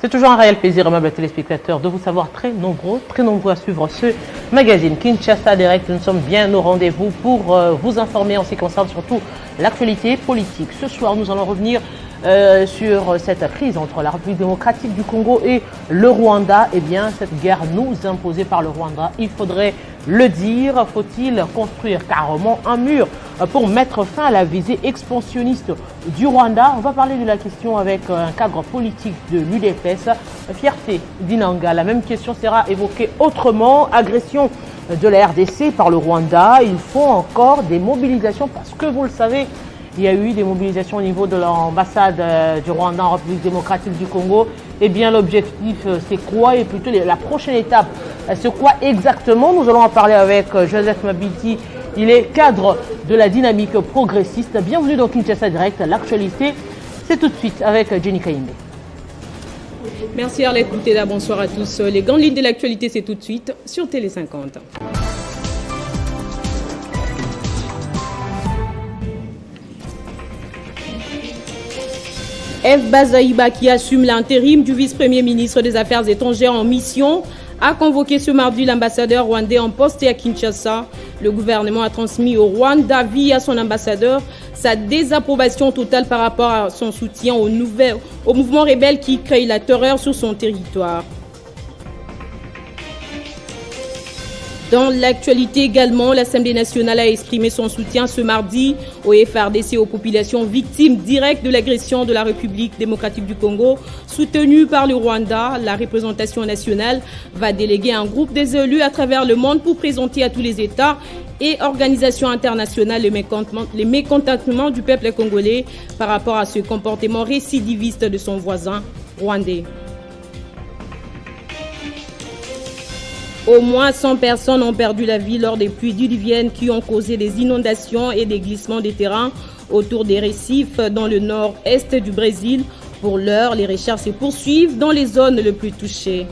C'est toujours un réel plaisir, aimables téléspectateurs, de vous savoir très nombreux à suivre ce magazine Kinshasa Direct. Nous sommes bien au rendez-vous pour vous informer en ce qui concerne surtout l'actualité politique. Ce soir, nous allons revenir sur cette crise entre la République démocratique du Congo et le Rwanda. Eh bien, cette guerre nous imposée par le Rwanda, il faudrait le dire. Faut-il construire carrément un mur pour mettre fin à la visée expansionniste du Rwanda? On va parler de la question avec un cadre politique de l'UDPS, Fierté d'Inanga. La même question sera évoquée autrement. Agression de la RDC par le Rwanda. Il faut encore des mobilisations parce que vous le savez, il y a eu des mobilisations au niveau de l'ambassade du Rwanda en République démocratique du Congo. Eh bien, l'objectif, c'est quoi? Et plutôt la prochaine étape, c'est quoi exactement? Nous allons en parler avec Joseph Mabiti. Il est cadre de la dynamique progressiste. Bienvenue dans Kinshasa Direct. L'actualité, c'est tout de suite avec Jenny Kaïmbe. Merci Arlette Bouteda, bonsoir à tous. Les grandes lignes de l'actualité, c'est tout de suite sur Télé 50. F. Bazaïba, qui assume l'intérim du vice-premier ministre des Affaires étrangères en mission, a convoqué ce mardi l'ambassadeur rwandais en poste à Kinshasa. Le gouvernement a transmis au Rwanda via son ambassadeur sa désapprobation totale par rapport à son soutien au mouvement rebelle qui crée la terreur sur son territoire. Dans l'actualité également, l'Assemblée nationale a exprimé son soutien ce mardi au FARDC et aux populations victimes directes de l'agression de la République démocratique du Congo, soutenue par le Rwanda. La représentation nationale va déléguer un groupe des élus à travers le monde pour présenter à tous les États et organisations internationales les mécontentements du peuple congolais par rapport à ce comportement récidiviste de son voisin rwandais. Au moins 100 personnes ont perdu la vie lors des pluies diluviennes qui ont causé des inondations et des glissements des terrains autour des récifs dans le nord-est du Brésil. Pour l'heure, les recherches se poursuivent dans les zones les plus touchées.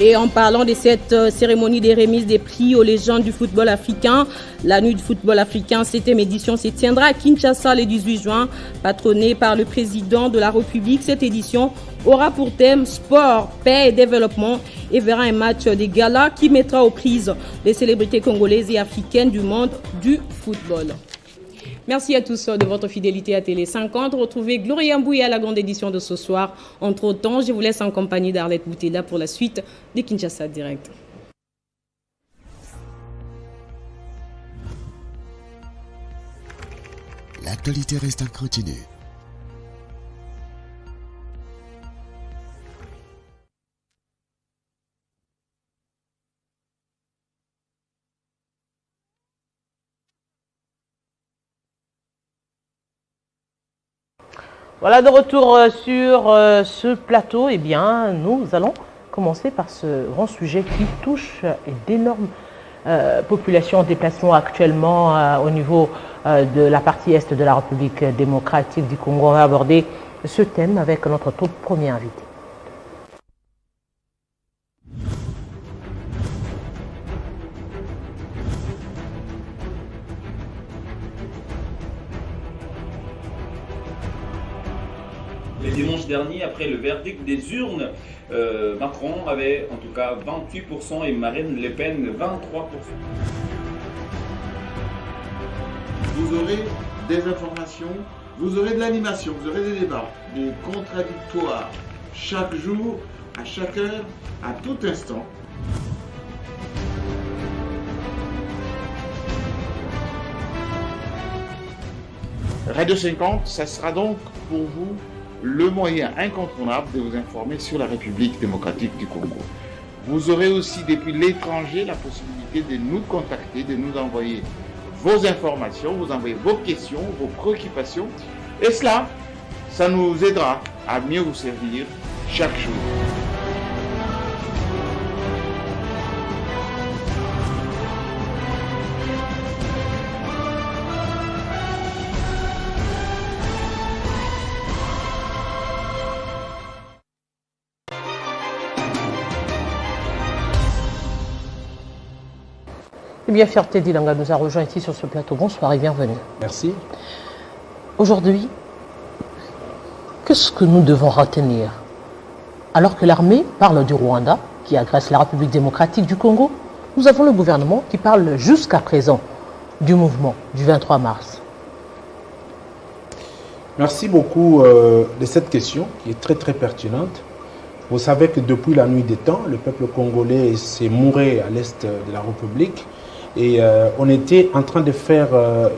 Et en parlant de cette cérémonie des remises des prix aux légendes du football africain, la nuit du football africain, 7e édition, se tiendra à Kinshasa le 18 juin, patronnée par le président de la République. Cette édition aura pour thème sport, paix et développement et verra un match des galas qui mettra aux prises les célébrités congolaises et africaines du monde du football. Merci à tous de votre fidélité à Télé 50. Retrouvez Gloria Mbouya à la grande édition de ce soir. Entre-temps, je vous laisse en compagnie d'Arlette Bouteda pour la suite de Kinshasa Direct. L'actualité reste en continu. Voilà, de retour sur ce plateau. Eh bien, nous allons commencer par ce grand sujet qui touche d'énormes populations en déplacement actuellement au niveau de la partie est de la République démocratique du Congo. On va aborder ce thème avec notre tout premier invité. Le dimanche dernier, après le verdict des urnes, Macron avait en tout cas 28% et Marine Le Pen 23%. Vous aurez des informations, vous aurez de l'animation, vous aurez des débats, des contradictoires, chaque jour, à chaque heure, à tout instant. Radio 50, ça sera donc pour vous le moyen incontournable de vous informer sur la République démocratique du Congo. Vous aurez aussi depuis l'étranger la possibilité de nous contacter, de nous envoyer vos informations, vous envoyer vos questions, vos préoccupations. Et cela, ça nous aidera à mieux vous servir chaque jour. Eh bien, Fierté d'Inanga nous a rejoint ici sur ce plateau. Bonsoir et bienvenue. Merci. Aujourd'hui, Qu'est-ce que nous devons retenir? Alors que l'armée parle du Rwanda, qui agresse la République démocratique du Congo, nous avons le gouvernement qui parle jusqu'à présent du mouvement du 23 mars. Merci beaucoup de cette question qui est très très pertinente. Vous savez que depuis la nuit des temps, le peuple congolais s'est mouré à l'est de la République et on était en train de faire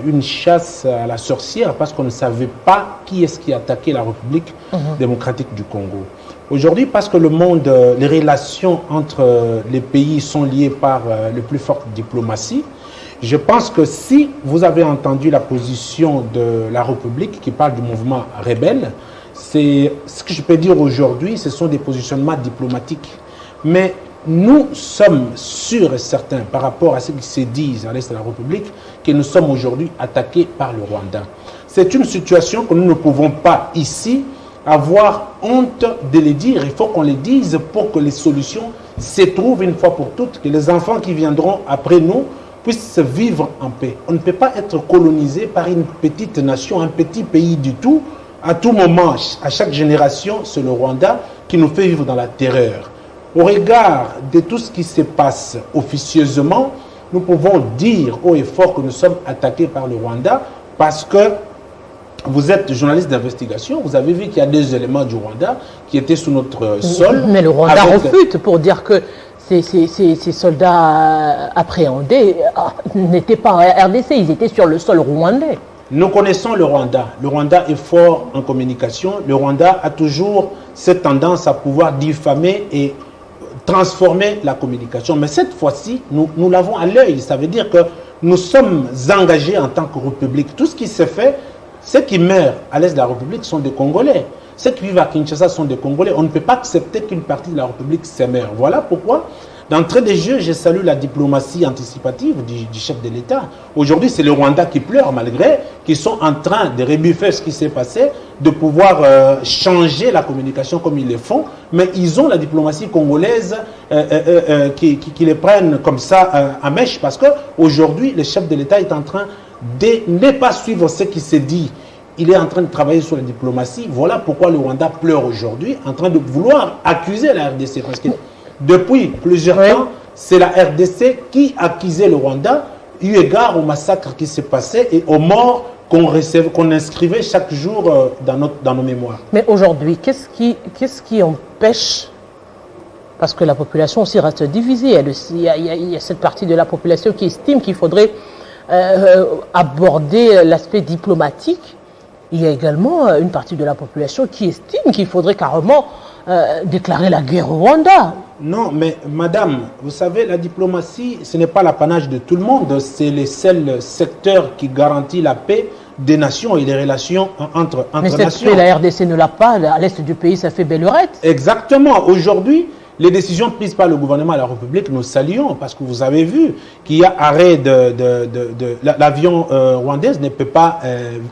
une chasse à la sorcière parce qu'on ne savait pas qui est-ce qui attaquait la République démocratique du Congo. Aujourd'hui, parce que le monde, les relations entre les pays sont liées par la plus forte diplomatie, je pense que si vous avez entendu la position de la République qui parle du mouvement rebelle, c'est ce que je peux dire aujourd'hui, ce sont des positionnements diplomatiques. Mais nous sommes sûrs et certains par rapport à ce qui se dit à l'est de la République que nous sommes aujourd'hui attaqués par le Rwanda. C'est une situation que nous ne pouvons pas ici avoir honte de le dire. Il faut qu'on le dise pour que les solutions se trouvent une fois pour toutes, que les enfants qui viendront après nous puissent vivre en paix. On ne peut pas être colonisé par une petite nation, un petit pays du tout. À tout moment, à chaque génération, c'est le Rwanda qui nous fait vivre dans la terreur. Au regard de tout ce qui se passe officieusement, nous pouvons dire haut et fort que nous sommes attaqués par le Rwanda parce que vous êtes journaliste d'investigation, vous avez vu qu'il y a des éléments du Rwanda qui étaient sous notre sol. Mais le Rwanda refute pour dire que ces soldats appréhendés n'étaient pas en RDC, ils étaient sur le sol rwandais. Nous connaissons le Rwanda. Le Rwanda est fort en communication. Le Rwanda a toujours cette tendance à pouvoir diffamer et transformer la communication. Mais cette fois-ci, nous l'avons à l'œil. Ça veut dire que nous sommes engagés en tant que République. Tout ce qui se fait, ceux qui meurent à l'est de la République sont des Congolais. Ceux qui vivent à Kinshasa sont des Congolais. On ne peut pas accepter qu'une partie de la République se meure. Voilà pourquoi, d'entrée de jeu, je salue la diplomatie anticipative du chef de l'État. Aujourd'hui, c'est le Rwanda qui pleure, malgré qu'ils sont en train de rebuffer ce qui s'est passé, de pouvoir changer la communication comme ils le font. Mais ils ont la diplomatie congolaise qui les prennent comme ça à mèche, parce qu'aujourd'hui, le chef de l'État est en train de ne pas suivre ce qui se dit. Il est en train de travailler sur la diplomatie. Voilà pourquoi le Rwanda pleure aujourd'hui, en train de vouloir accuser la RDC. Parce que depuis plusieurs temps, c'est la RDC qui accusait le Rwanda, eu égard au massacre qui s'est passé et aux morts qu'on inscrivait chaque jour dans nos mémoires. Mais aujourd'hui, qu'est-ce qui empêche, parce que la population aussi reste divisée, il y a cette partie de la population qui estime qu'il faudrait aborder l'aspect diplomatique. Il y a également une partie de la population qui estime qu'il faudrait carrément déclarer la guerre au Rwanda. Non, mais madame, vous savez, la diplomatie, ce n'est pas l'apanage de tout le monde. C'est le seul secteur qui garantit la paix des nations et les relations entre nations. Mais cette paix, la RDC ne l'a pas. À l'est du pays, ça fait belle lurette. Exactement. Aujourd'hui, les décisions prises par le gouvernement de la République, nous saluons, parce que vous avez vu qu'il y a arrêt l'avion rwandaise ne peut pas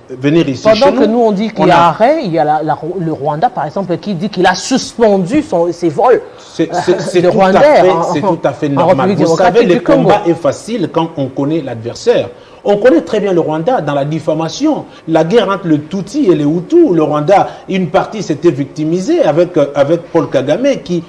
venir ici. Pendant que nous on dit qu'il y a arrêt, il y a le Rwanda par exemple qui dit qu'il a suspendu ses vols. C'est tout à fait normal. Vous savez, le combat est facile quand on connaît l'adversaire. On connaît très bien le Rwanda dans la diffamation. La guerre entre le Tutsi et les Hutus. Le Rwanda, une partie s'était victimisée avec Paul Kagame qui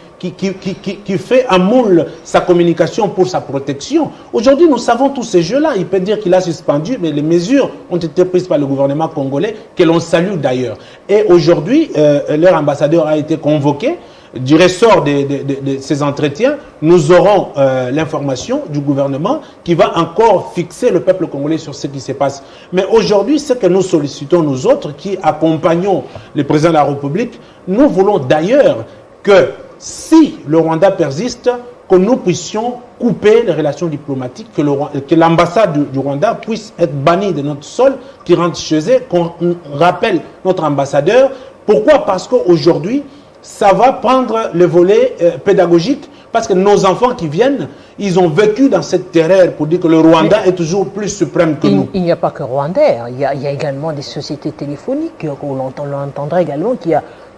fait à moule sa communication pour sa protection. Aujourd'hui, nous savons tous ces jeux-là. Il peut dire qu'il a suspendu, mais les mesures ont été prises par le gouvernement congolais, que l'on salue d'ailleurs. Et aujourd'hui, leur ambassadeur a été convoqué. Du ressort de ces entretiens, nous aurons l'information du gouvernement qui va encore fixer le peuple congolais sur ce qui se passe. Mais aujourd'hui, ce que nous sollicitons, nous autres, qui accompagnons le président de la République, nous voulons d'ailleurs que si le Rwanda persiste, que nous puissions couper les relations diplomatiques, que l'ambassade du Rwanda puisse être bannie de notre sol, qui rentre chez eux, qu'on rappelle notre ambassadeur. Pourquoi? Parce qu'aujourd'hui, ça va prendre le volet pédagogique, parce que nos enfants qui viennent, ils ont vécu dans cette terreur pour dire que le Rwanda est toujours plus suprême que nous. Il n'y a pas que Rwandais, il y a également des sociétés téléphoniques, on entendrait également qu'il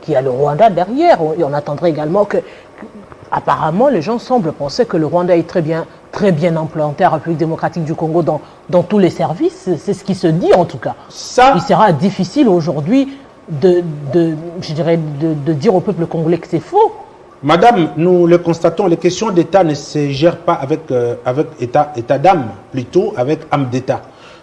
y a le Rwanda derrière, et on attendrait également que apparemment les gens semblent penser que le Rwanda est très bien implanté à la République démocratique du Congo dans tous les services, c'est ce qui se dit en tout cas. Il sera difficile aujourd'hui je dirais, de dire au peuple congolais que c'est faux. Madame, nous le constatons, les questions d'État ne se gèrent pas avec état d'âme, plutôt avec âme d'État.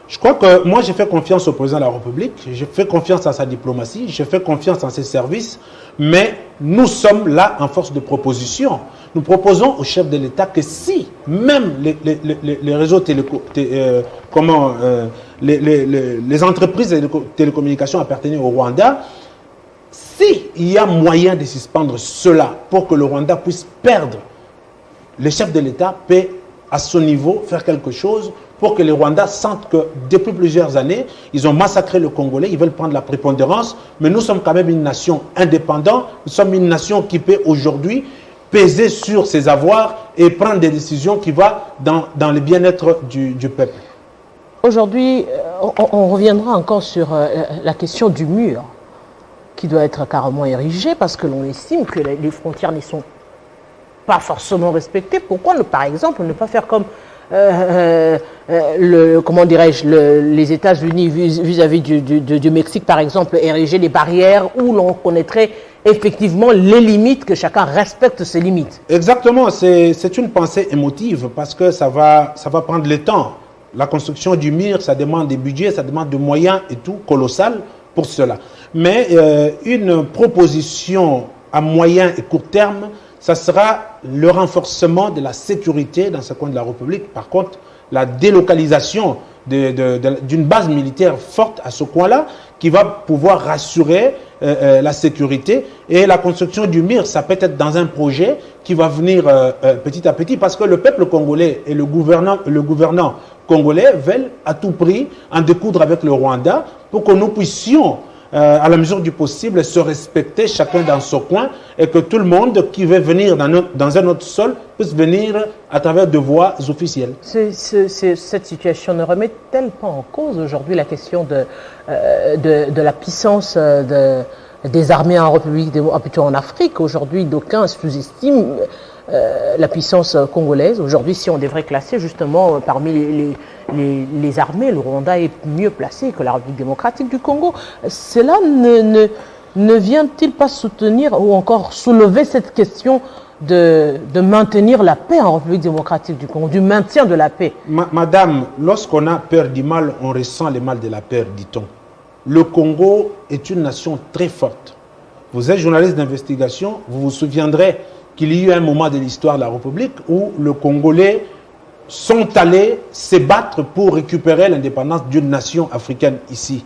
Je crois que moi, j'ai fait confiance au président de la République, j'ai fait confiance à sa diplomatie, j'ai fait confiance en ses services, mais nous sommes là en force de proposition. Nous proposons au chef de l'État que si même les réseaux les entreprises de télécommunications appartenant au Rwanda, s'il y a moyen de suspendre cela pour que le Rwanda puisse perdre, le chef de l'État peut à son niveau faire quelque chose pour que les Rwandais sentent que depuis plusieurs années, ils ont massacré le Congolais, ils veulent prendre la prépondérance, mais nous sommes quand même une nation indépendante, nous sommes une nation qui peut aujourd'hui peser sur ses avoirs et prendre des décisions qui vont dans le bien-être du peuple. Aujourd'hui, on reviendra encore sur la question du mur qui doit être carrément érigé parce que l'on estime que les frontières ne sont pas forcément respectées. Pourquoi, par exemple, ne pas faire comme comment dirais-je, les États-Unis vis-à-vis du Mexique, par exemple, ériger des barrières où l'on connaîtrait effectivement les limites, que chacun respecte ses limites. Exactement, c'est une pensée émotive parce que ça va prendre le temps. La construction du mur, ça demande des budgets, ça demande des moyens et tout, colossal pour cela. Mais une proposition à moyen et court terme, ça sera le renforcement de la sécurité dans ce coin de la République. Par contre, la délocalisation d'une base militaire forte à ce coin-là qui va pouvoir rassurer la sécurité. Et la construction du mur, ça peut être dans un projet qui va venir petit à petit parce que le peuple congolais et le gouvernant congolais veulent à tout prix en découdre avec le Rwanda pour que nous puissions à la mesure du possible, se respecter chacun dans son coin et que tout le monde qui veut venir dans un autre sol puisse venir à travers de voies officielles. Cette situation ne remet-elle pas en cause aujourd'hui la question de la puissance des armées en République, plutôt en Afrique? Aujourd'hui, d'aucuns sous-estiment la puissance congolaise. Aujourd'hui, si on devrait classer justement parmi les armées, le Rwanda est mieux placé que la République démocratique du Congo. Cela ne vient-il pas soutenir ou encore soulever cette question de maintenir la paix en République démocratique du Congo, du maintien de la paix? Madame, lorsqu'on a peur du mal, on ressent le mal de la peur, dit-on. Le Congo est une nation très forte. Vous êtes journaliste d'investigation, vous vous souviendrez qu'il y a eu un moment de l'histoire de la République où les Congolais sont allés se battre pour récupérer l'indépendance d'une nation africaine ici.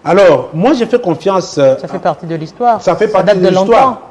Alors, moi j'ai fait confiance... Ça fait partie de l'histoire. Ça fait partie de l'histoire.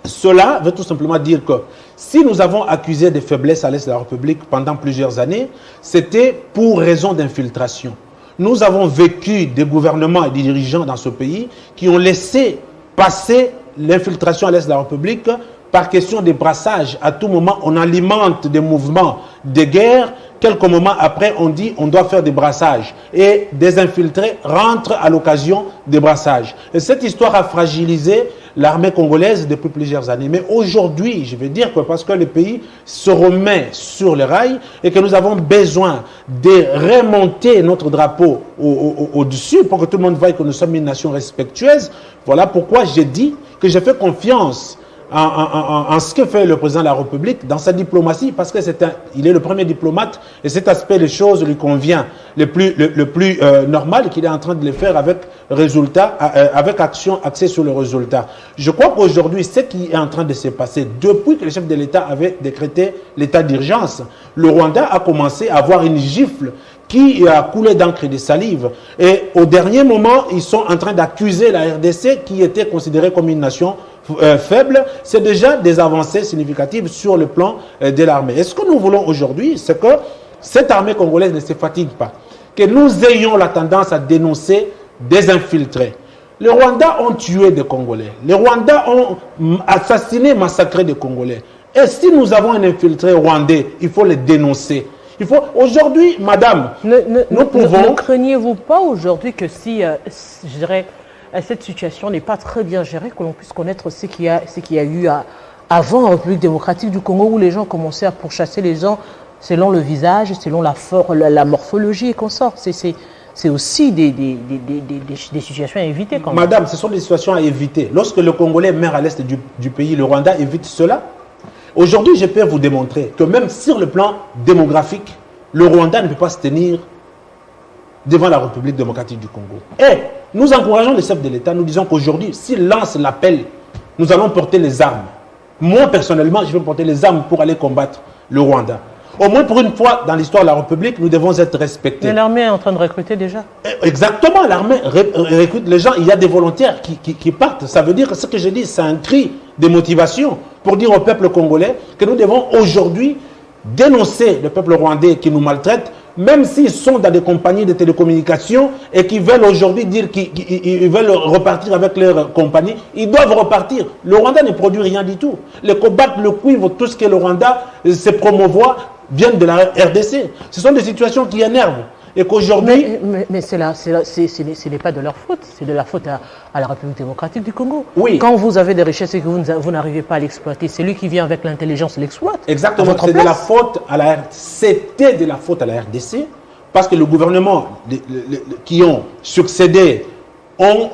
Cela veut tout simplement dire que si nous avons accusé des faiblesses à l'Est de la République pendant plusieurs années, c'était pour raison d'infiltration. Nous avons vécu des gouvernements et des dirigeants dans ce pays qui ont laissé passer l'infiltration à l'Est de la République par question de brassage. À tout moment, on alimente des mouvements de guerre. Quelques moments après, on dit on doit faire des brassages. Et des infiltrés rentrent à l'occasion des brassages. Et cette histoire a fragilisé l'armée congolaise depuis plusieurs années. Mais aujourd'hui, je vais dire que parce que le pays se remet sur les rails et que nous avons besoin de remonter notre drapeau au-dessus pour que tout le monde voie que nous sommes une nation respectueuse, voilà pourquoi j'ai dit que j'ai fait confiance en ce que fait le président de la République dans sa diplomatie, parce que il est le premier diplomate et cet aspect des choses lui convient le plus normal, qu'il est en train de le faire avec résultat, avec action axée sur le résultat. Je crois qu'aujourd'hui, ce qui est en train de se passer depuis que le chef de l'État avait décrété l'état d'urgence, le Rwanda a commencé à avoir une gifle qui a coulé d'encre et de salive. Et au dernier moment, ils sont en train d'accuser la RDC qui était considérée comme une nation faible. C'est déjà des avancées significatives sur le plan de l'armée. Et ce que nous voulons aujourd'hui, c'est que cette armée congolaise ne se fatigue pas. Que nous ayons la tendance à dénoncer des infiltrés. Les Rwandais ont tué des Congolais. Les Rwandais ont assassiné, massacré des Congolais. Et si nous avons un infiltré rwandais, il faut le dénoncer. Il faut aujourd'hui, madame, nous pouvons... Ne craignez-vous pas aujourd'hui que si, je dirais, cette situation n'est pas très bien gérée, que l'on puisse connaître ce qu'il y a eu avant en République démocratique du Congo, où les gens commençaient à pourchasser les gens selon le visage, selon la morphologie et qu'on sort. c'est aussi des situations à éviter quand même. Madame, ce sont des situations à éviter. Lorsque le Congolais meurt à l'est du pays, le Rwanda évite cela. Aujourd'hui, je peux vous démontrer que même sur le plan démographique, le Rwanda ne peut pas se tenir devant la République démocratique du Congo. Et nous encourageons le chef de l'État, nous disons qu'aujourd'hui, s'il lance l'appel, nous allons porter les armes. Moi, personnellement, je vais porter les armes pour aller combattre le Rwanda. Au moins pour une fois dans l'histoire de la République, nous devons être respectés. Mais l'armée est en train de recruter déjà. Exactement, l'armée recrute les gens. Il y a des volontaires qui partent. Ça veut dire que ce que je dis, c'est un cri de motivation pour dire au peuple congolais que nous devons aujourd'hui dénoncer le peuple rwandais qui nous maltraite, même s'ils sont dans des compagnies de télécommunications et qui veulent aujourd'hui dire qu'ils veulent repartir avec leur compagnie, ils doivent repartir. Le Rwanda ne produit rien du tout. Le cobalt, le cuivre, tout ce que le Rwanda se promouvoit viennent de la RDC. Ce sont des situations qui énervent. Et qu'aujourd'hui... Mais ce n'est pas de leur faute, c'est de la faute à la République démocratique du Congo. Oui. Quand vous avez des richesses et que vous n'arrivez pas à l'exploiter, c'est lui qui vient avec l'intelligence l'exploite. Exactement, c'est de la faute à la RDC. C'était de la faute à la RDC, parce que le gouvernement qui ont succédé ont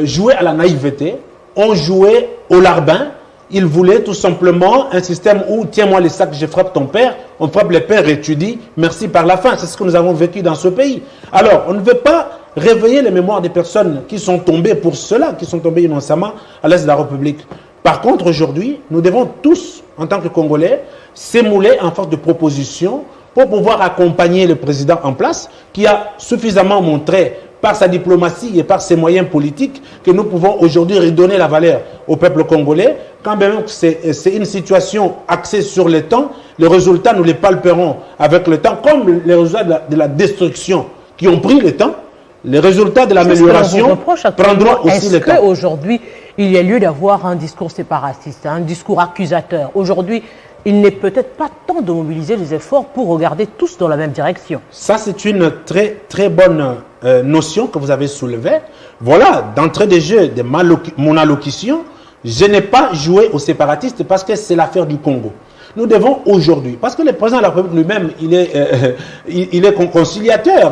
joué à la naïveté, ont joué au larbin. Ils voulaient tout simplement un système où, tiens-moi les sacs, je frappe ton père, on frappe les pères et tu dis merci par la fin. C'est ce que nous avons vécu dans ce pays. Alors, on ne veut pas réveiller les mémoires des personnes qui sont tombées pour cela, qui sont tombées innocemment à l'est de la République. Par contre, aujourd'hui, nous devons tous, en tant que Congolais, s'émouler en force de proposition pour pouvoir accompagner le président en place, qui a suffisamment montré par sa diplomatie et par ses moyens politiques que nous pouvons aujourd'hui redonner la valeur au peuple congolais. Quand même c'est une situation axée sur le temps, les résultats nous les palperons avec le temps, comme les résultats de la destruction qui ont pris le temps, les résultats de l'amélioration prendront aussi le temps. Est-ce qu'aujourd'hui, il y a lieu d'avoir un discours séparatiste, un discours accusateur? Aujourd'hui, il n'est peut-être pas temps de mobiliser les efforts pour regarder tous dans la même direction. Ça, c'est une très, très bonne notion que vous avez soulevée. Voilà, d'entrée de jeu de mon allocution, je n'ai pas joué aux séparatistes parce que c'est l'affaire du Congo. Nous devons aujourd'hui, parce que le président de la République lui-même, il est conciliateur.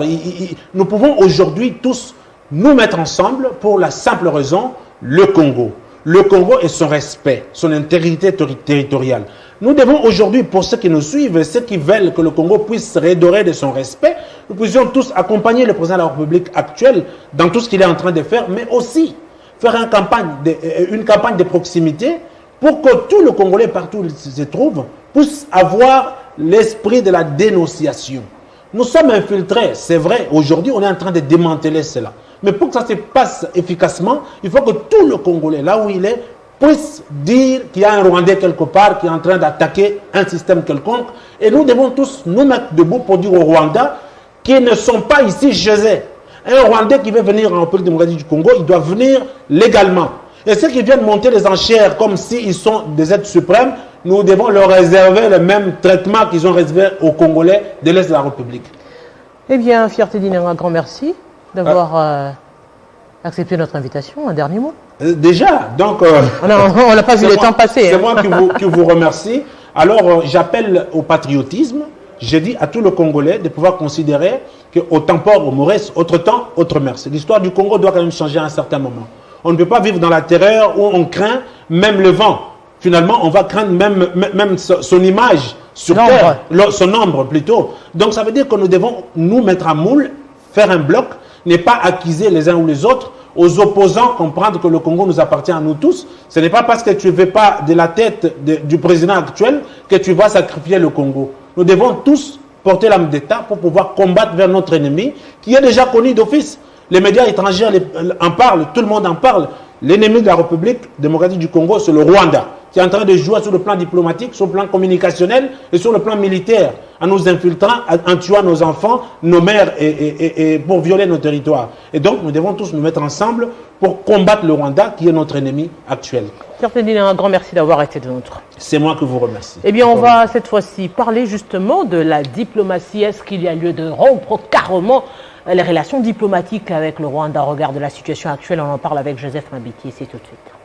Nous pouvons aujourd'hui tous nous mettre ensemble pour la simple raison, le Congo. Le Congo et son respect, son intégrité territoriale. Nous devons aujourd'hui, pour ceux qui nous suivent, ceux qui veulent que le Congo puisse se redorer de son respect, nous puissions tous accompagner le président de la République actuelle dans tout ce qu'il est en train de faire, mais aussi faire une campagne de proximité pour que tout le Congolais, partout où il se trouve, puisse avoir l'esprit de la dénonciation. Nous sommes infiltrés, c'est vrai, aujourd'hui on est en train de démanteler cela. Mais pour que ça se passe efficacement, il faut que tout le Congolais, là où il est, puisse dire qu'il y a un Rwandais quelque part qui est en train d'attaquer un système quelconque. Et nous devons tous nous mettre debout pour dire aux Rwandais qui ne sont pas ici chez eux. Un Rwandais qui veut venir en République démocratique du Congo, il doit venir légalement. Et ceux qui viennent monter les enchères comme s'ils sont des êtres suprêmes, nous devons leur réserver le même traitement qu'ils ont réservé aux Congolais de l'Est de la République. Eh bien, Fierté Dinenga, un grand merci d'avoir accepté notre invitation. Un dernier mot. Déjà, donc... on n'a pas vu le temps passer. C'est moi qui vous remercie. Alors, j'appelle au patriotisme. Je dis à tout le Congolais de pouvoir considérer qu'au tempore, au Maurice, autre temps, autre mère. L'histoire du Congo doit quand même changer à un certain moment. On ne peut pas vivre dans la terreur où on craint même le vent. Finalement, on va craindre même son image sur terre, son ombre plutôt. Donc, ça veut dire que nous devons nous mettre à moule, faire un bloc, ne pas accuser les uns ou les autres, aux opposants comprendre que le Congo nous appartient à nous tous. Ce n'est pas parce que tu ne veux pas de la tête du président actuel que tu vas sacrifier le Congo. Nous devons tous porter l'âme d'État pour pouvoir combattre vers notre ennemi qui est déjà connu d'office. Les médias étrangers en parlent, tout le monde en parle. L'ennemi de la République démocratique du Congo, c'est le Rwanda, qui est en train de jouer sur le plan diplomatique, sur le plan communicationnel et sur le plan militaire, en nous infiltrant, en tuant nos enfants, nos mères et pour violer nos territoires. Et donc, nous devons tous nous mettre ensemble pour combattre le Rwanda, qui est notre ennemi actuel. Un grand merci d'avoir été de notre. C'est moi que vous remercie. Eh bien, on va cette fois-ci parler justement de la diplomatie. Est-ce qu'il y a lieu de rompre carrément les relations diplomatiques avec le Rwanda au regard de la situation actuelle? On en parle avec Joseph Mabiti, c'est tout de suite.